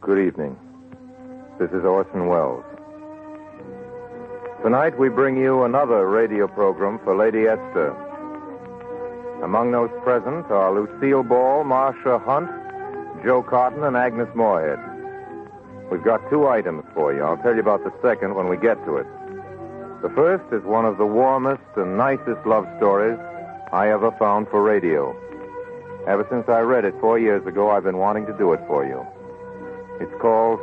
Good evening. This is Orson Welles. Tonight we bring you another radio program for Lady Esther. Among those present are Lucille Ball, Marcia Hunt, Joe Cotton, and Agnes Moorehead. We've got 2 items for you. I'll tell you about the second when we get to it. The first is one of the warmest and nicest love stories I ever found for radio. Ever since I read it 4 years ago, I've been wanting to do it for you. It's called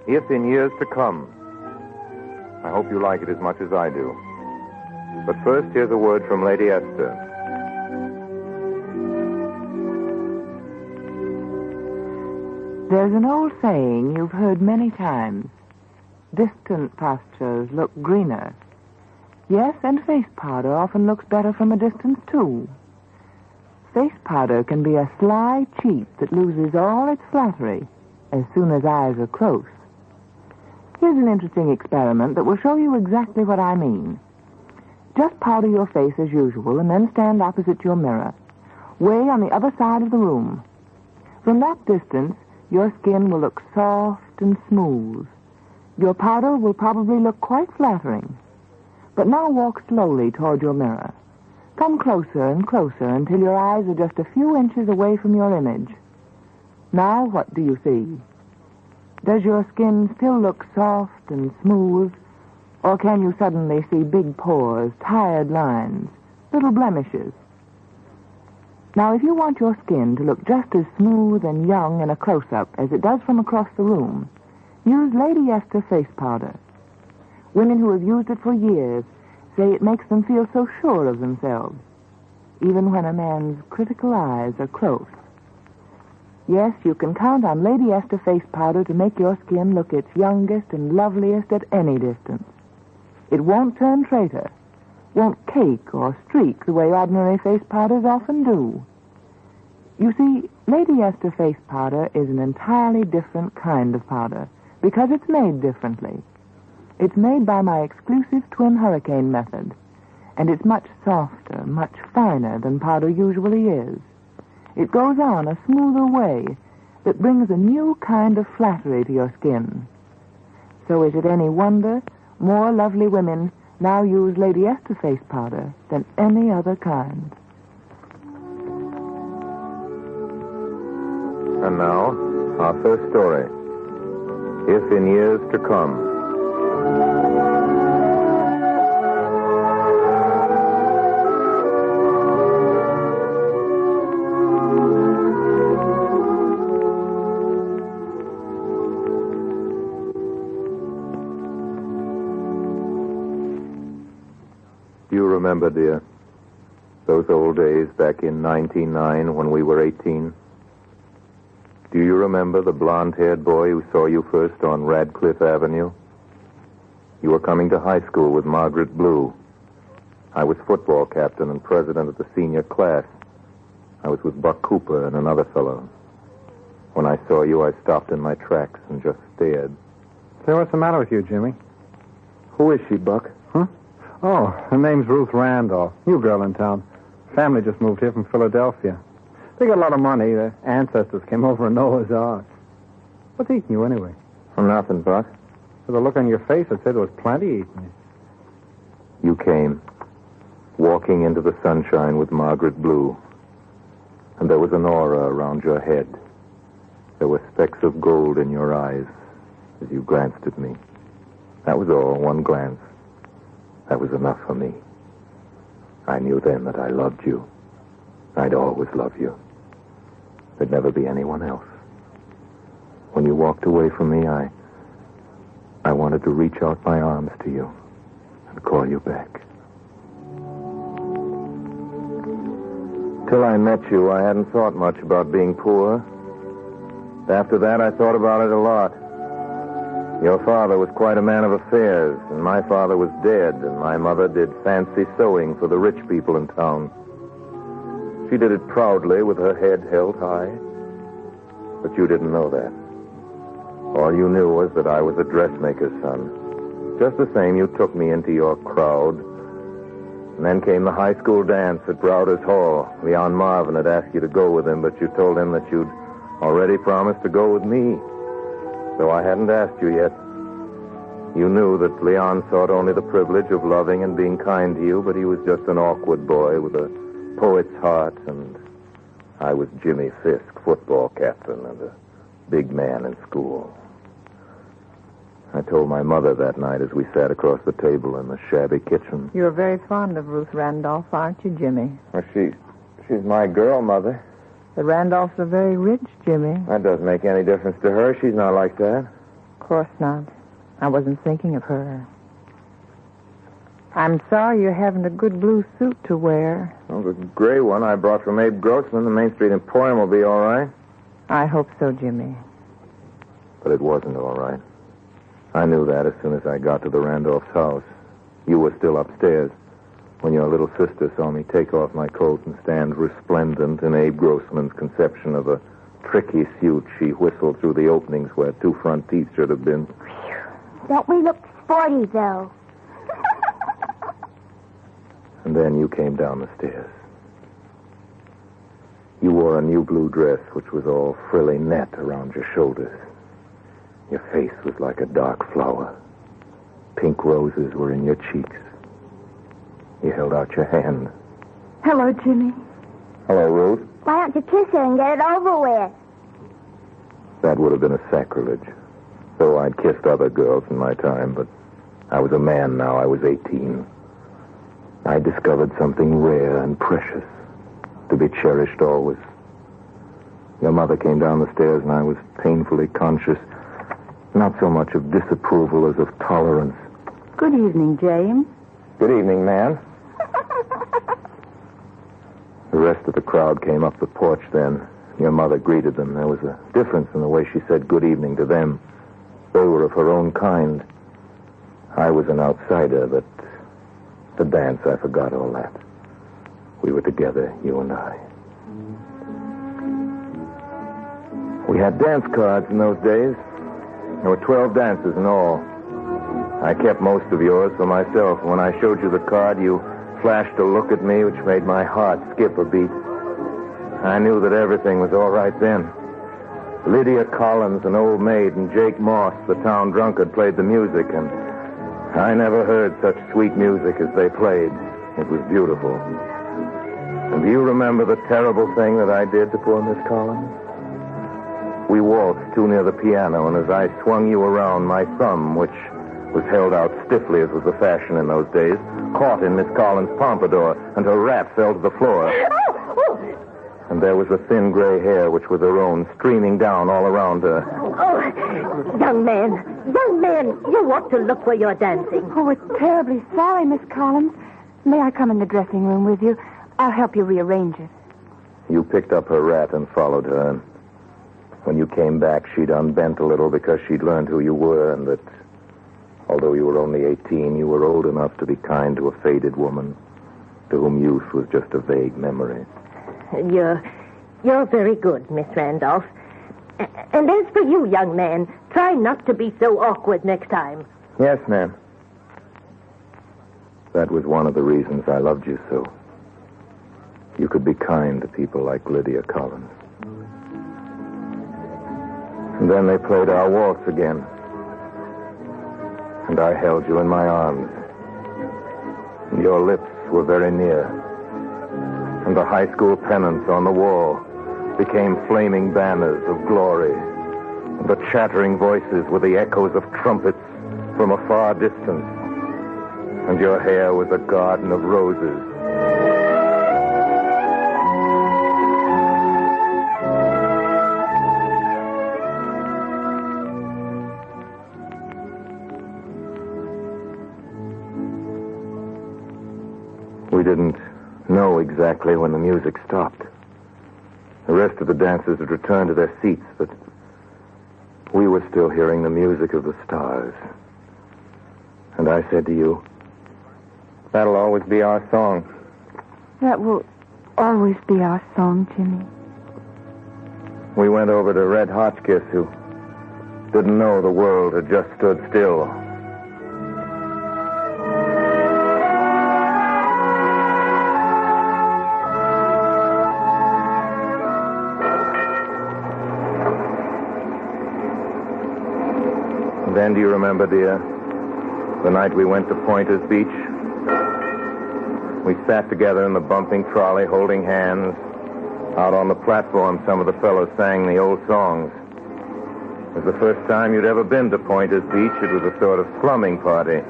If in Years to Come. I hope you like it as much as I do. But first, here's a word from Lady Esther. There's an old saying you've heard many times. Distant pastures look greener. Yes, and face powder often looks better from a distance, too. Face powder can be a sly cheat that loses all its flattery as soon as eyes are close. Here's an interesting experiment that will show you exactly what I mean. Just powder your face as usual and then stand opposite your mirror, way on the other side of the room. From that distance, your skin will look soft and smooth. Your powder will probably look quite flattering. But now walk slowly toward your mirror. Come closer and closer until your eyes are just a few inches away from your image. Now, what do you see? Does your skin still look soft and smooth, or can you suddenly see big pores, tired lines, little blemishes? Now, if you want your skin to look just as smooth and young in a close-up as it does from across the room, use Lady Esther face powder. Women who have used it for years say it makes them feel so sure of themselves, even when a man's critical eyes are close. Yes, you can count on Lady Esther face powder to make your skin look its youngest and loveliest at any distance. It won't turn traitor, won't cake or streak the way ordinary face powders often do. You see, Lady Esther face powder is an entirely different kind of powder because it's made differently. It's made by my exclusive twin hurricane method, and it's much softer, much finer than powder usually is. It goes on a smoother way that brings a new kind of flattery to your skin. So is it any wonder more lovely women now use Lady Esther face powder than any other kind? And now, our first story. If in Years to Come. Do you remember, dear, those old days back in 1909 when we were 18? Do you remember the blonde-haired boy who saw you first on Radcliffe Avenue? You were coming to high school with Margaret Blue. I was football captain and president of the senior class. I was with Buck Cooper and another fellow. When I saw you, I stopped in my tracks and just stared. Say, what's the matter with you, Jimmy? Who is she, Buck? Huh? Oh, her name's Ruth Randolph. New girl in town. Family just moved here from Philadelphia. They got a lot of money. Their ancestors came over in Noah's Ark. What's eating you, anyway? Nothing, Buck. With the look on your face, I'd say there was plenty eating you. You came, walking into the sunshine with Margaret Blue. And there was an aura around your head. There were specks of gold in your eyes as you glanced at me. That was all, one glance. That was enough for me. I knew then that I loved you. I'd always love you. There'd never be anyone else. When you walked away from me, I wanted to reach out my arms to you and call you back. Till I met you, I hadn't thought much about being poor. After that, I thought about it a lot. Your father was quite a man of affairs, and my father was dead, and my mother did fancy sewing for the rich people in town. She did it proudly with her head held high. But you didn't know that. All you knew was that I was a dressmaker's son. Just the same, you took me into your crowd. And then came the high school dance at Browder's Hall. Leon Marvin had asked you to go with him, but you told him that you'd already promised to go with me. though I hadn't asked you yet. You knew that Leon sought only the privilege of loving and being kind to you, but he was just an awkward boy with a poet's heart, and I was Jimmy Fisk, football captain and a big man in school. I told my mother that night as we sat across the table in the shabby kitchen. You're very fond of Ruth Randolph, aren't you, Jimmy? Well, she's my girl, Mother. The Randolphs are very rich, Jimmy. That doesn't make any difference to her. She's not like that. Of course not. I wasn't thinking of her. I'm sorry you haven't a good blue suit to wear. Well, the gray one I brought from Abe Grossman, the Main Street Emporium, will be all right. I hope so, Jimmy. But it wasn't all right. I knew that as soon as I got to the Randolph's house. You were still upstairs when your little sister saw me take off my coat and stand resplendent in Abe Grossman's conception of a tricky suit. She whistled through the openings where 2 front teeth should have been. Don't we look sporty, though? And then you came down the stairs. You wore a new blue dress, which was all frilly net around your shoulders. Your face was like a dark flower. Pink roses were in your cheeks. You held out your hand. Hello, Jimmy. Hello, Ruth. Why don't you kiss her and get it over with? That would have been a sacrilege. Though I'd kissed other girls in my time, but I was a man now. I was 18. I discovered something rare and precious, to be cherished always. Your mother came down the stairs, and I was painfully conscious, not so much of disapproval as of tolerance. Good evening, James. Good evening, ma'am. The rest of the crowd came up the porch then. Your mother greeted them. There was a difference in the way she said good evening to them. They were of her own kind. I was an outsider, but the dance, I forgot all that. We were together, you and I. We had dance cards in those days. There were 12 dances in all. I kept most of yours for myself. When I showed you the card, you flashed a look at me which made my heart skip a beat. I knew that everything was all right then. Lydia Collins, an old maid, and Jake Moss, the town drunkard, played the music, and I never heard such sweet music as they played. It was beautiful. And do you remember the terrible thing that I did to poor Miss Collins? We waltzed too near the piano, and as I swung you around, my thumb, which was held out stiffly as was the fashion in those days, caught in Miss Collins' pompadour, and her wrap fell to the floor. And there was the thin gray hair, which was her own, streaming down all around her. Oh, young man, you ought to look where you're dancing. Oh, we're terribly sorry, Miss Collins. May I come in the dressing room with you? I'll help you rearrange it. You picked up her wrap and followed her, and when you came back, she'd unbent a little because she'd learned who you were, and that although you were only 18, you were old enough to be kind to a faded woman to whom youth was just a vague memory. You're very good, Miss Randolph. And as for you, young man, try not to be so awkward next time. Yes, ma'am. That was one of the reasons I loved you so. You could be kind to people like Lydia Collins. And then they played our waltz again. And I held you in my arms. And your lips were very near. And the high school pennants on the wall became flaming banners of glory. And the chattering voices were the echoes of trumpets from a far distance. And your hair was a garden of roses. We didn't know exactly when the music stopped. The rest of the dancers had returned to their seats, but we were still hearing the music of the stars. And I said to you, that'll always be our song. That will always be our song, Jimmy. We went over to Red Hotchkiss, who didn't know the world had just stood still. Then, do you remember, dear, the night we went to Pointer's Beach? We sat together in the bumping trolley, holding hands. Out on the platform, some of the fellows sang the old songs. It was the first time you'd ever been to Pointer's Beach. It was a sort of slumming party.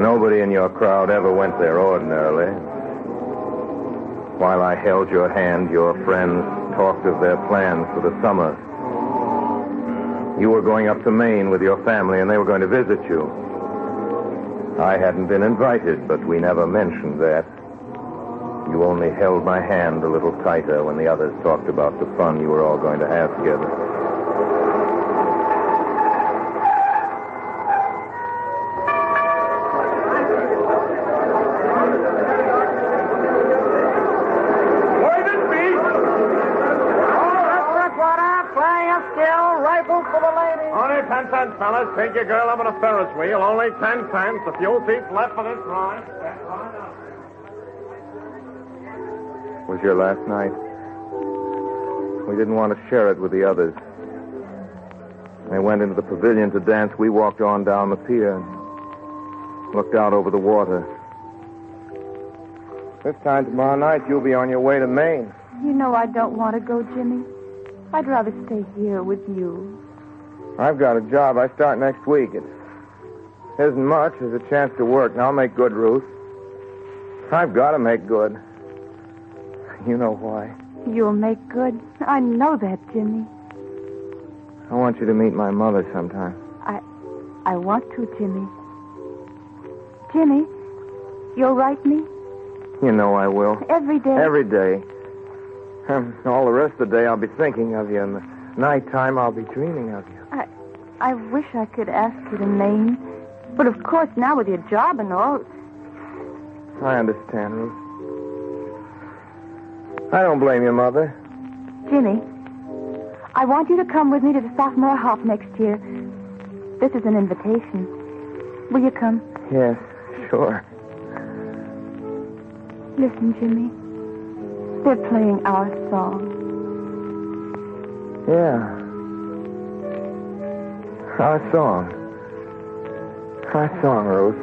Nobody in your crowd ever went there ordinarily. While I held your hand, your friends talked of their plans for the summer. You were going up to Maine with your family, and they were going to visit you. I hadn't been invited, but we never mentioned that. You only held my hand a little tighter when the others talked about the fun you were all going to have together. Only 10 cents, fellas. Take your girl up on a Ferris wheel. Only 10 cents. A few seats left for this ride. It was your last night. We didn't want to share it with the others. They went into the pavilion to dance. We walked on down the pier, looked out over the water. This time tomorrow night, you'll be on your way to Maine. You know I don't want to go, Jimmy. I'd rather stay here with you. I've got a job. I start next week. It isn't much. There's a chance to work, and I'll make good, Ruth. I've got to make good. You know why. You'll make good. I know that, Jimmy. I want you to meet my mother sometime. I want to, Jimmy. Jimmy, you'll write me? You know I will. Every day? Every day. All the rest of the day I'll be thinking of you, and the nighttime I'll be dreaming of you. I wish I could ask you to Maine. But of course, now with your job and all... I understand, Ruth. I don't blame your mother. Jimmy, I want you to come with me to the sophomore hop next year. This is an invitation. Will you come? Yes, sure. Listen, Jimmy. They're playing our song. Yeah. Our song. Our song, Ruth.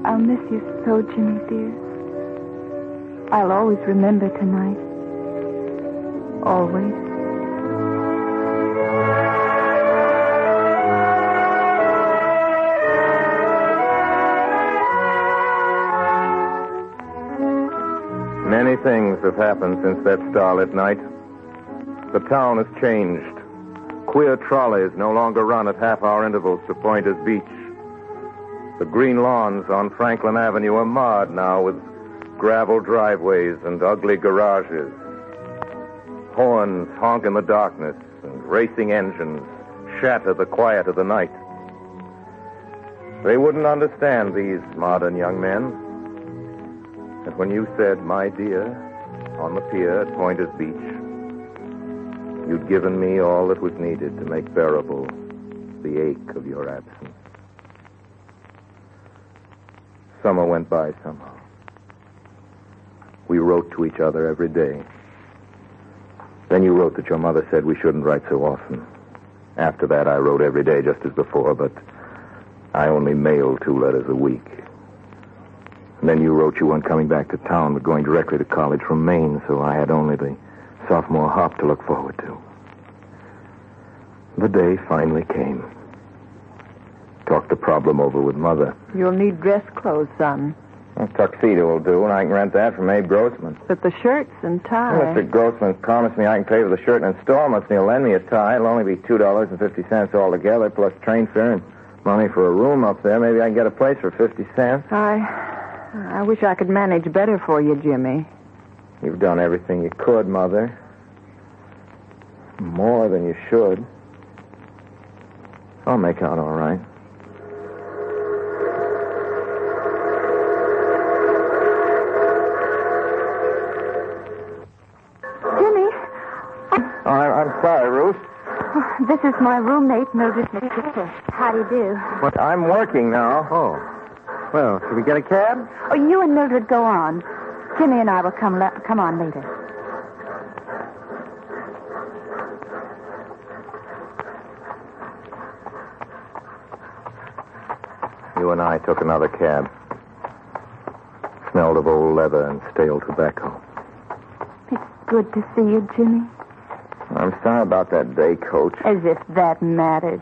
I'll miss you so, Jimmy, dear. I'll always remember tonight. Always. Many things have happened since that starlit night. The town has changed. Queer trolleys no longer run at half-hour intervals to Pointer's Beach. The green lawns on Franklin Avenue are marred now with gravel driveways and ugly garages. Horns honk in the darkness, and racing engines shatter the quiet of the night. They wouldn't understand, these modern young men, that when you said, "My dear," on the pier at Pointer's Beach, you'd given me all that was needed to make bearable the ache of your absence. Summer went by somehow. We wrote to each other every day. Then you wrote that your mother said we shouldn't write so often. After that, I wrote every day just as before, but I only mailed 2 letters a week. And then you wrote you weren't coming back to town, but going directly to college from Maine, so I had only the sophomore hop to look forward to. The day finally came. Talked the problem over with Mother. You'll need dress clothes, son. A tuxedo will do, and I can rent that from Abe Grossman. But the shirts and tie... Mr. Grossman promised me I can pay for the shirt in installments, and he'll lend me a tie. It'll only be $2.50 altogether, plus train fare and money for a room up there. Maybe I can get a place for 50 cents. I wish I could manage better for you, Jimmy. You've done everything you could, Mother. More than you should. I'll make out all right. Jimmy. I'm sorry, Ruth. This is my roommate, Mildred. How do you do? But I'm working now. Oh. Well, should we get a cab? Oh, you and Mildred go on. Jimmy and I will come on later. and I took another cab. Smelled of old leather and stale tobacco. It's good to see you, Jimmy. I'm sorry about that day, Coach. As if that matters.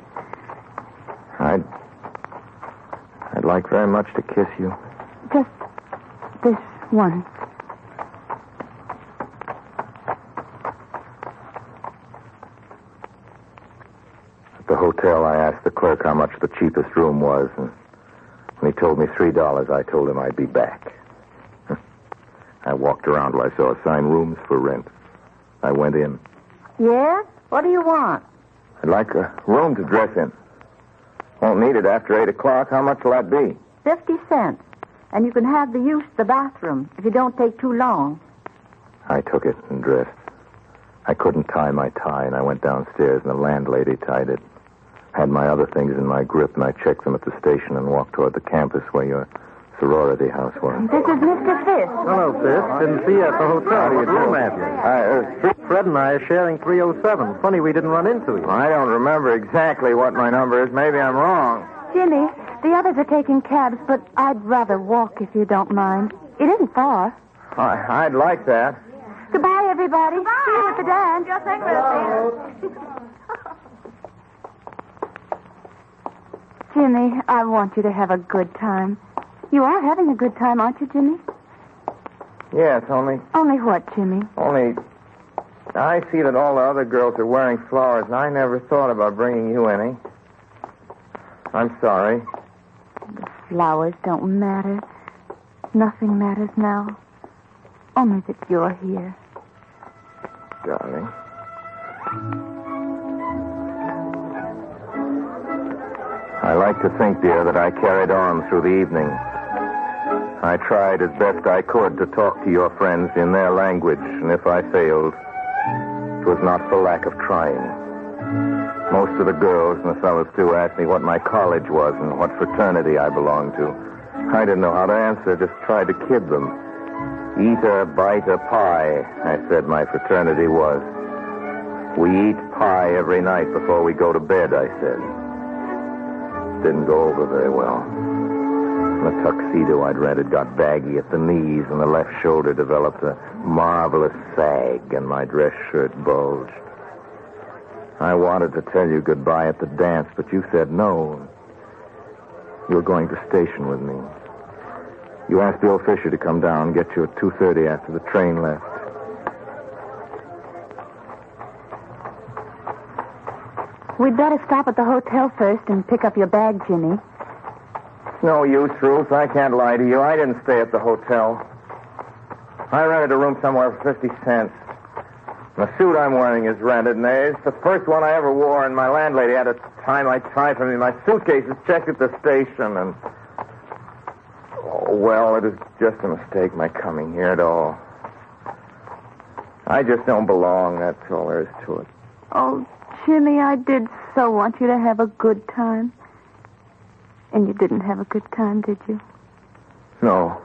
I'd like very much to kiss you. Just this once. At the hotel, I asked the clerk how much the cheapest room was, and when he told me $3, I told him I'd be back. I walked around till I saw a sign, rooms for rent. I went in. Yeah? What do you want? I'd like a room to dress in. Won't need it after 8 o'clock. How much will that be? 50 cents. And you can have the use of the bathroom if you don't take too long. I took it and dressed. I couldn't tie my tie, and I went downstairs, and the landlady tied it. Had my other things in my grip, and I checked them at the station and walked toward the campus where your sorority house was. This is Mr. Fisk. Hello, Sis. Didn't see you at the hotel. How do you do, Matthew? Fred and I are sharing 307. Funny we didn't run into you. I don't remember exactly what my number is. Maybe I'm wrong. Jimmy, the others are taking cabs, but I'd rather walk if you don't mind. It isn't far. I'd like that. Goodbye, everybody. Goodbye. See you at the dance. Just think Jimmy, I want you to have a good time. You are having a good time, aren't you, Jimmy? Yes, only what, Jimmy? I see that all the other girls are wearing flowers, and I never thought about bringing you any. I'm sorry. The flowers don't matter. Nothing matters now. Only that you're here. Darling. I like to think, dear, that I carried on through the evening. I tried as best I could to talk to your friends in their language, and if I failed, it was not for lack of trying. Most of the girls, and the fellows too, asked me what my college was and what fraternity I belonged to. I didn't know how to answer, just tried to kid them. Eat a bite of pie, I said my fraternity was. We eat pie every night before we go to bed, I said. Didn't go over very well. The tuxedo I'd rented got baggy at the knees, and the left shoulder developed a marvelous sag, and my dress shirt bulged. I wanted to tell you goodbye at the dance, but you said no. You were going to station with me. You asked Bill Fisher to come down and get you at 2:30 after the train left. We'd better stop at the hotel first and pick up your bag, Jimmy. No use, Ruth. I can't lie to you. I didn't stay at the hotel. I rented a room somewhere for 50 cents. The suit I'm wearing is rented, and it's the first one I ever wore, and my landlady had to tie my tie for me. My suitcase is checked at the station, and... Oh, well, it is just a mistake, my coming here at all. I just don't belong, that's all there is to it. Oh, Jimmy, I did so want you to have a good time. And you didn't have a good time, did you? No.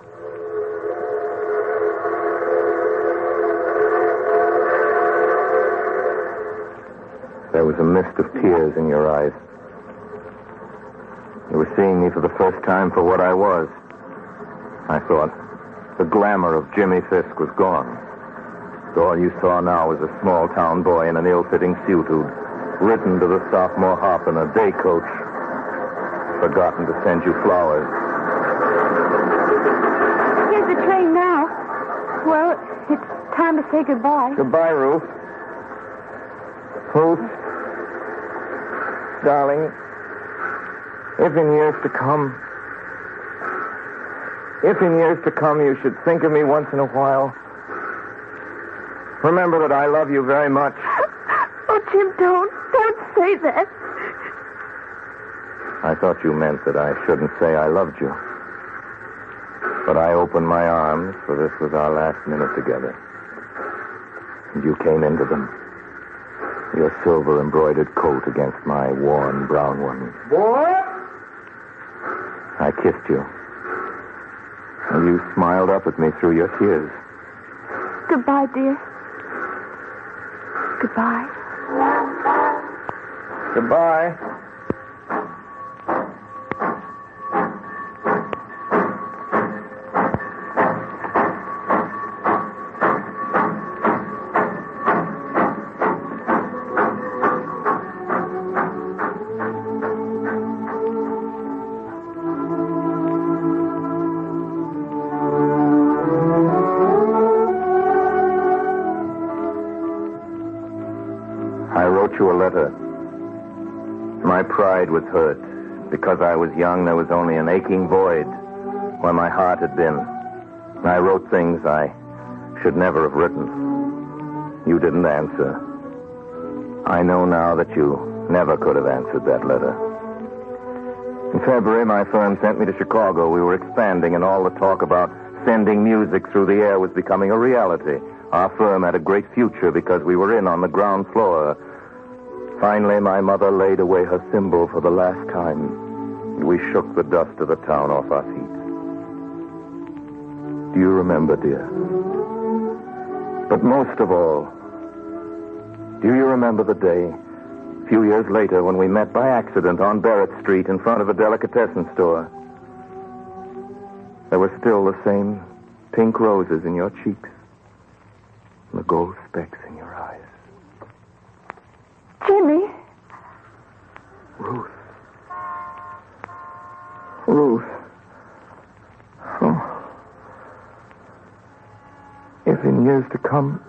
There was a mist of tears in your eyes. You were seeing me for the first time for what I was. I thought the glamour of Jimmy Fisk was gone. So all you saw now was a small-town boy in an ill-fitting suit who'd ridden to the sophomore hop in a day coach, forgotten to send you flowers. Here's the train now. Well, it's time to say goodbye. Goodbye, Ruth. Ruth, darling, if in years to come you should think of me once in a while, remember that I love you very much. Oh, Jim, don't say that. I thought you meant that I shouldn't say I loved you. But I opened my arms, for this was our last minute together. And you came into them. Your silver-embroidered coat against my worn brown one. Boy! I kissed you. And you smiled up at me through your tears. Goodbye, dear. Goodbye. Goodbye. letter. My pride was hurt. Because I was young, there was only an aching void where my heart had been. I wrote things I should never have written. You didn't answer. I know now that you never could have answered that letter. In February, my firm sent me to Chicago. We were expanding, and all the talk about sending music through the air was becoming a reality. Our firm had a great future because we were in on the ground floor. Finally, my mother laid away her symbol for the last time. We shook the dust of the town off our feet. Do you remember, dear? But most of all, do you remember the day, a few years later, when we met by accident on Barrett Street in front of a delicatessen store? There were still the same pink roses in your cheeks and the gold specks in your eyes. Jimmy. Ruth. Ruth. Oh. If in years to come,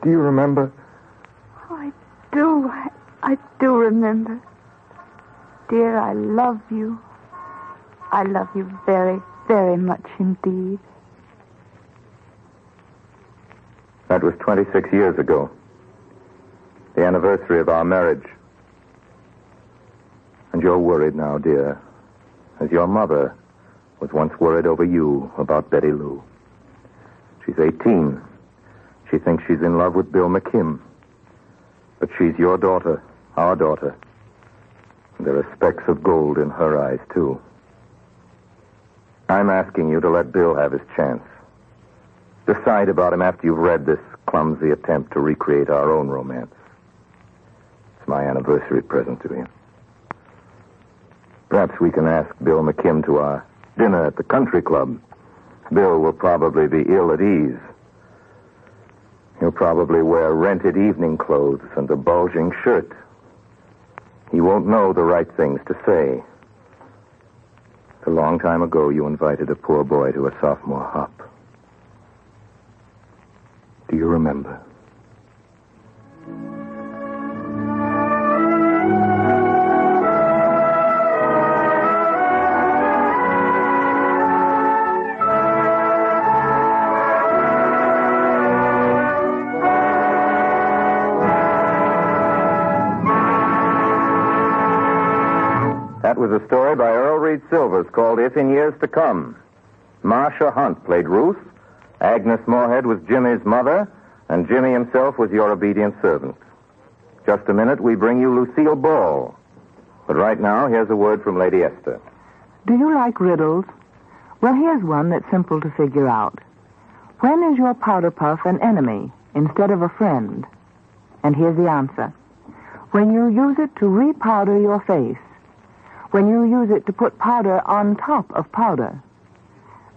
do you remember? Oh, I do. I do remember. Dear, I love you. I love you very, very much indeed. That was 26 years ago. The anniversary of our marriage. And you're worried now, dear, as your mother was once worried over you about Betty Lou. She's 18. She thinks she's in love with Bill McKim. But she's your daughter, our daughter. And there are specks of gold in her eyes, too. I'm asking you to let Bill have his chance. Decide about him after you've read this clumsy attempt to recreate our own romance. It's my anniversary present to you. Perhaps we can ask Bill McKim to our dinner at the country club. Bill will probably be ill at ease. He'll probably wear rented evening clothes and a bulging shirt. He won't know the right things to say. A long time ago, you invited a poor boy to a sophomore hop. Do you remember? That was a story by Earl Reed Silvers called If in Years to Come. Marcia Hunt played Ruth. Agnes Moorhead was Jimmy's mother, and Jimmy himself was your obedient servant. Just a minute, we bring you Lucille Ball. But right now, here's a word from Lady Esther. Do you like riddles? Well, here's one that's simple to figure out. When is your powder puff an enemy instead of a friend? And here's the answer. When you use it to repowder your face. When you use it to put powder on top of powder.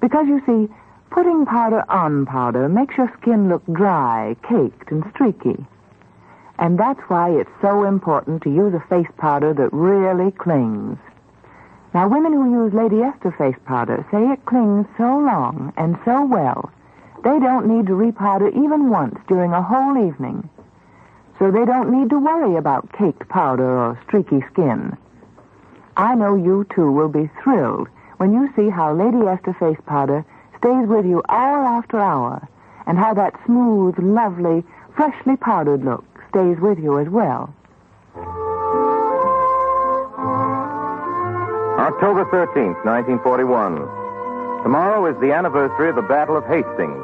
Because, you see, putting powder on powder makes your skin look dry, caked, and streaky. And that's why it's so important to use a face powder that really clings. Now, women who use Lady Esther face powder say it clings so long and so well, they don't need to repowder even once during a whole evening. So they don't need to worry about caked powder or streaky skin. I know you, too, will be thrilled when you see how Lady Esther face powder stays with you hour after hour, and how that smooth, lovely, freshly powdered look stays with you as well. October 13th, 1941. Tomorrow is the anniversary of the Battle of Hastings.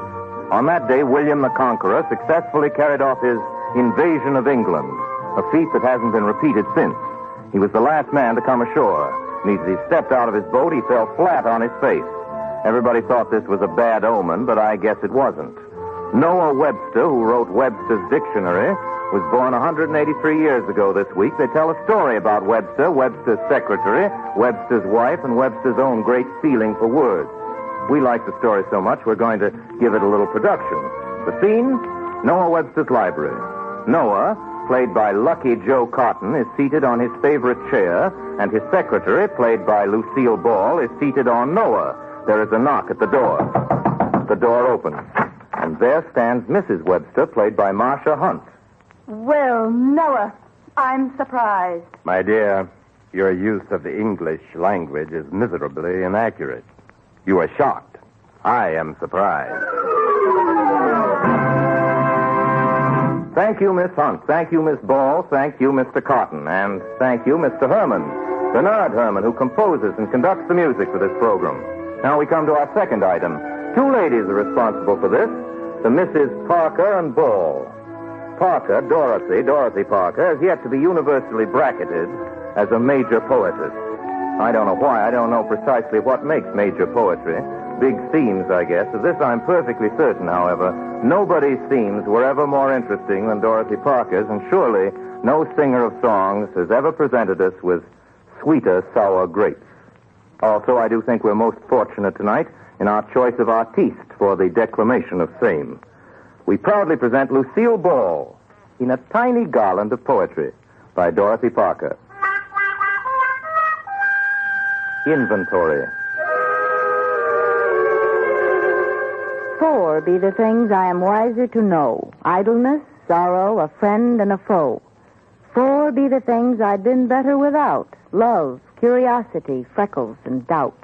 On that day, William the Conqueror successfully carried off his invasion of England, a feat that hasn't been repeated since. He was the last man to come ashore, and as he stepped out of his boat, he fell flat on his face. Everybody thought this was a bad omen, but I guess it wasn't. Noah Webster, who wrote Webster's Dictionary, was born 183 years ago this week. They tell a story about Webster, Webster's secretary, Webster's wife, and Webster's own great feeling for words. We like the story so much, we're going to give it a little production. The scene, Noah Webster's library. Noah, played by Lucky Joe Cotton, is seated on his favorite chair, and his secretary, played by Lucille Ball, is seated on Noah. There is a knock at the door. The door opens, and there stands Mrs. Webster, played by Marcia Hunt. Well, Noah, I'm surprised. My dear, your use of the English language is miserably inaccurate. You are shocked. I am surprised. Thank you, Miss Hunt. Thank you, Miss Ball. Thank you, Mr. Cotton. And thank you, Mr. Herman. Bernard Herman, who composes and conducts the music for this program. Now we come to our second item. Two ladies are responsible for this, the Mrs. Parker and Ball. Parker, Dorothy Parker, has yet to be universally bracketed as a major poetess. I don't know why. I don't know precisely what makes major poetry. Big themes, I guess. Of this I'm perfectly certain, however. Nobody's themes were ever more interesting than Dorothy Parker's, and surely no singer of songs has ever presented us with sweeter sour grapes. Also, I do think we're most fortunate tonight in our choice of artiste for the declamation of fame. We proudly present Lucille Ball in A Tiny Garland of Poetry by Dorothy Parker. Inventory. 4 be the things I am wiser to know. Idleness, sorrow, a friend, and a foe. 4 be the things I'd been better without. Love, curiosity, freckles, and doubt.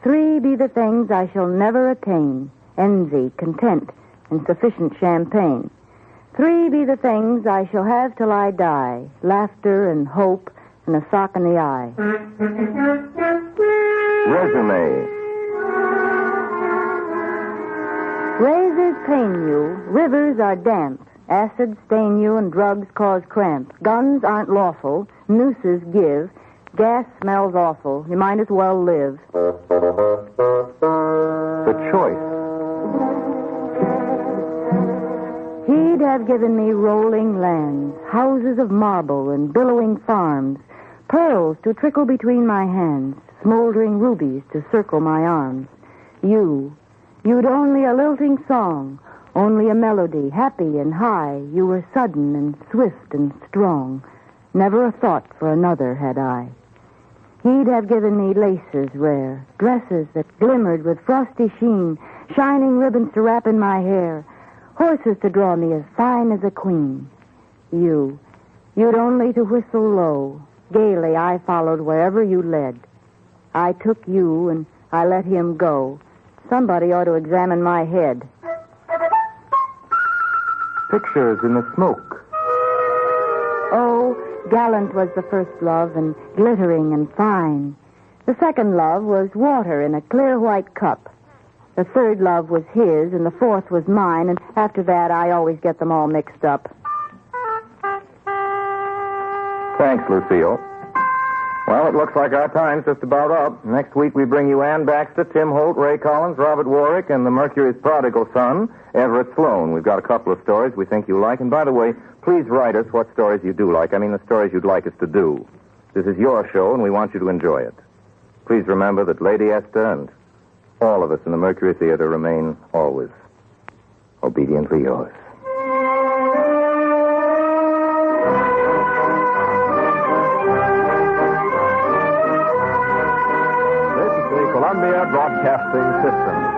3 be the things I shall never attain. Envy, content, and sufficient champagne. 3 be the things I shall have till I die. Laughter and hope and a sock in the eye. Resume. Razors pain you, rivers are damp, acids stain you, and drugs cause cramp. Guns aren't lawful, nooses give, gas smells awful, you might as well live. The choice. He'd have given me rolling lands, houses of marble and billowing farms, pearls to trickle between my hands, smoldering rubies to circle my arms. You'd only a lilting song, only a melody, happy and high. You were sudden and swift and strong. Never a thought for another had I. He'd have given me laces rare, dresses that glimmered with frosty sheen, shining ribbons to wrap in my hair, horses to draw me as fine as a queen. You'd only to whistle low. Gaily I followed wherever you led. I took you and I let him go. Somebody ought to examine my head. Pictures in the smoke. Oh, gallant was the first love, and glittering and fine. The second love was water in a clear white cup. The third love was his, and the fourth was mine, and after that I always get them all mixed up. Thanks, Lucille. Well, it looks like our time's just about up. Next week we bring you Ann Baxter, Tim Holt, Ray Collins, Robert Warwick, and the Mercury's prodigal son, Everett Sloan. We've got a couple of stories we think you like. And by the way, please write us what stories you do like. I mean the stories you'd like us to do. This is your show, and we want you to enjoy it. Please remember that Lady Esther and all of us in the Mercury Theater remain always obediently yours. Columbia Broadcasting System.